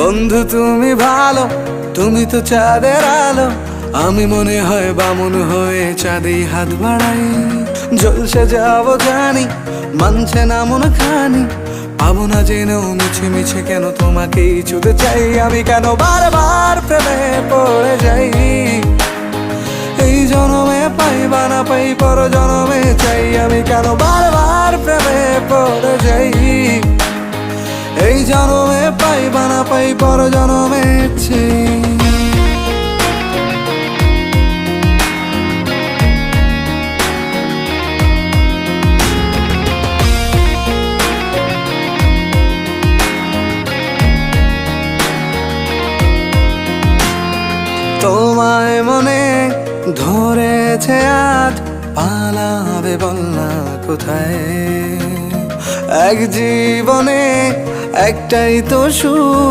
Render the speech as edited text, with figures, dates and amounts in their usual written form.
বন্ধু তুমি ভালো, তুমি তো চাঁদের আলো, আমি মনে হয় বামুন হয়ে চাঁদে হাত বাড়াই। জলসে যাবো জানি, মানছে না মন খানি, পাবো না জেনেও মিছে মিছে কেন তোমাকেই ছুতে চাই। আমি কেন বারবার প্রেমে পড়ে যাই, এই জনমে পাই বা না পাই পর জনমে চাই। আমি কেন বারবার প্রেমে পড়ে যাই, এই জনমে পাই বা না পাই পর জনমে চাই। তোমায় মনে ধরেছে আজ, পালাবে বল না কোথায়। এক জীবনে একটাই তো সুখ,